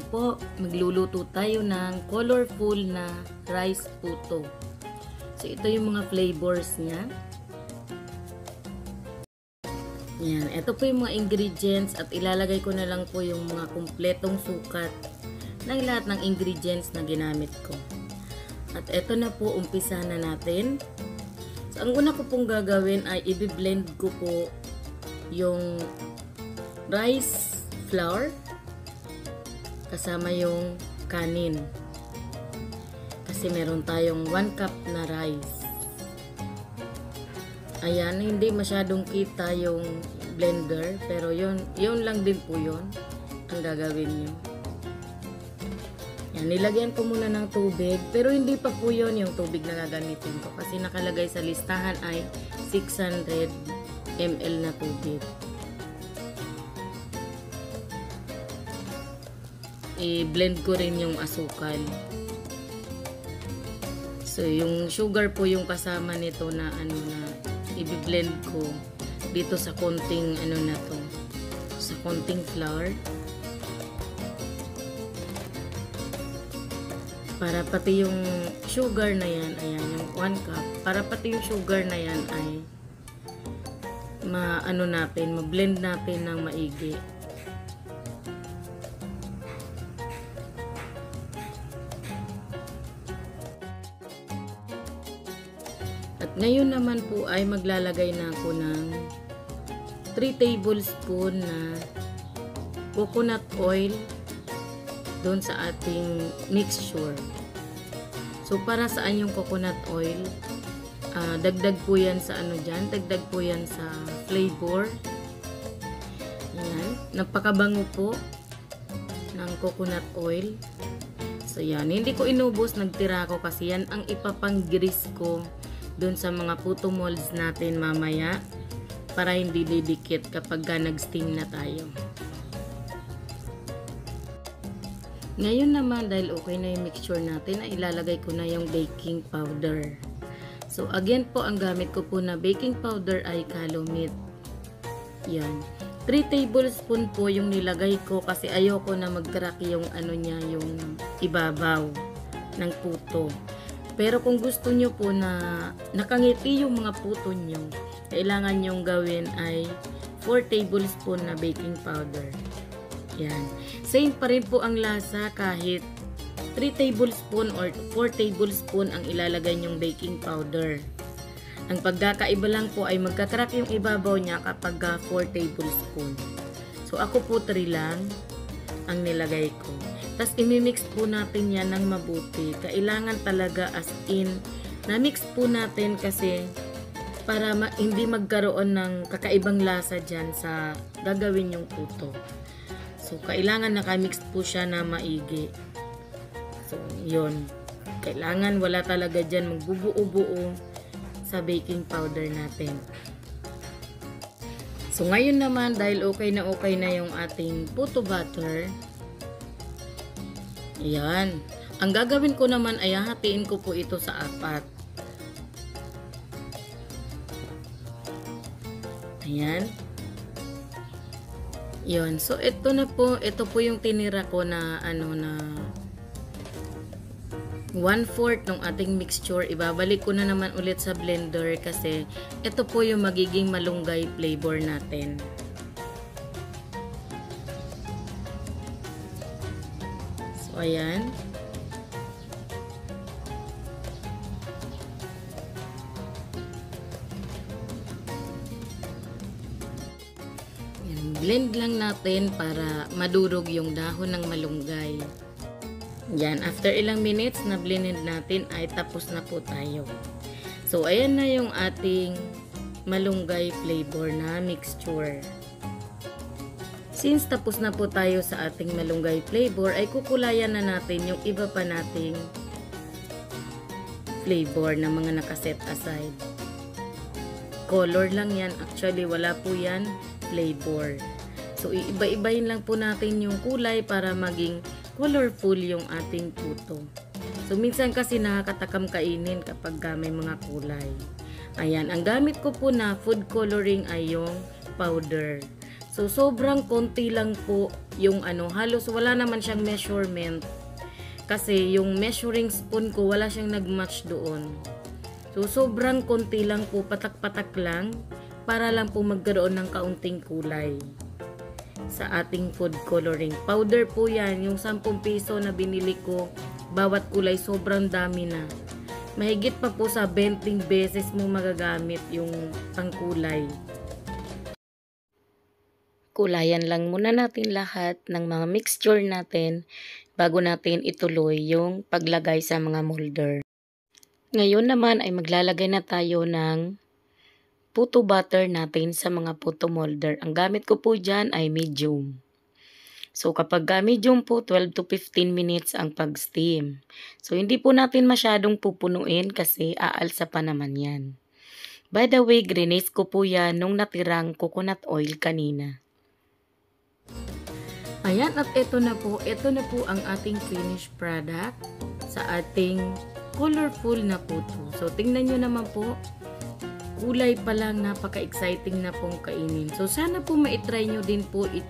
po, magluluto tayo ng colorful na rice puto. So ito yung mga flavors niya. Yan, ito po yung mga ingredients at ilalagay ko na lang po yung mga kumpletong sukat ng lahat ng ingredients na ginamit ko. At ito na po, umpisa na natin. So ang una ko pong gagawin ay i-blend ko po yung rice flour kasama yung kanin. Kasi meron tayong 1 cup na rice. Ayan, hindi masyadong kita yung blender, pero yun lang din po yun ang gagawin nyo. Yan, nilagyan ko muna ng tubig, pero hindi pa po yun yung tubig na gagamitin ko kasi nakalagay sa listahan ay 600 ml na tubig. I-blend ko rin yung asukal. So, yung sugar po yung kasama nito na i-blend ko dito sa konting sa konting flour. Para pati yung sugar na yan, ayan, yung 1 cup, para pati yung sugar na yan ay ma-blend natin ng maigi. At ngayon naman po ay maglalagay na ako ng 3 tablespoon na coconut oil doon sa ating mixture. So para saan yung coconut oil? Dagdag po yan sa dagdag po yan sa flavor. Ayan, napakabango po ng coconut oil. So yan, hindi ko inubos, nagtira ko kasi yan ang ipapang-grease ko doon sa mga puto molds natin mamaya para hindi didikit kapag nag-steam na tayo. Ngayon naman, dahil okay na yung mixture natin, ay ilalagay ko na yung baking powder. So again po, ang gamit ko po na baking powder ay Calumet. Yan. 3 tablespoon po yung nilagay ko kasi ayoko na mag-crack yung yung ibabaw ng puto. Pero kung gusto nyo po na nakangiti yung mga puto nyo, kailangan nyong gawin ay 4 tablespoon na baking powder. Yan. Same pa rin po ang lasa kahit 3 tablespoon or 4 tablespoon ang ilalagay nyong baking powder. Ang pagkakaiba lang po ay magkakrak yung ibabaw niya kapag 4 tablespoon. So ako po 3 lang ang nilagay ko. Tapos imimix po natin yan ng mabuti. Kailangan talaga as in na-mix po natin kasi para hindi magkaroon ng kakaibang lasa dyan sa gagawin yung puto. So kailangan nakamix po siya na maigi. So yun. Kailangan wala talaga dyan magbubuo-buo sa baking powder natin. So ngayon naman dahil okay na yung ating puto butter, ayan. Ang gagawin ko naman ay hahatiin ko po ito sa 4. Ayan. Yun. So ito po yung tinira ko na 1/4 ng ating mixture. Ibabalik ko na naman ulit sa blender kasi ito po yung magiging malunggay flavor natin. So ayan. Blend lang natin para madurog yung dahon ng malunggay. Yan, after ilang minutes na blend natin ay tapos na po tayo. So ayan na yung ating malunggay flavor na mixture. Since tapos na po tayo sa ating malunggay flavor, ay kukulayan na natin yung iba pa nating flavor na mga nakaset aside. Color lang yan, actually wala po yan flavor. So iiba-ibahin lang po natin yung kulay para maging colorful yung ating puto. So minsan kasi nakakatakam kainin kapag may mga kulay. Ayan, ang gamit ko po na food coloring ay yung powder. So So, sobrang konti lang po yung halos wala naman siyang measurement. Kasi yung measuring spoon ko, wala siyang nag-match doon. So, sobrang konti lang po, patak-patak lang, para lang po magkaroon ng kaunting kulay sa ating food coloring. Powder po yan, yung 10 piso na binili ko, bawat kulay sobrang dami na. Mahigit pa po sa 20 beses mo magagamit yung pangkulay. Kulayan lang muna natin lahat ng mga mixture natin bago natin ituloy yung paglagay sa mga molder. Ngayon naman ay maglalagay na tayo ng puto butter natin sa mga puto molder. Ang gamit ko po dyan ay medium. So kapag medium po, 12 to 15 minutes ang pag-steam. So hindi po natin masyadong pupunuin kasi aalsa pa naman yan. By the way, grenaise ko po yan nung natirang coconut oil kanina. Ayan, at ito na po ang ating finished product sa ating colorful na puto. So tingnan nyo naman po, kulay pa lang, napaka-exciting na pong kainin. So sana po maitry nyo din po ito.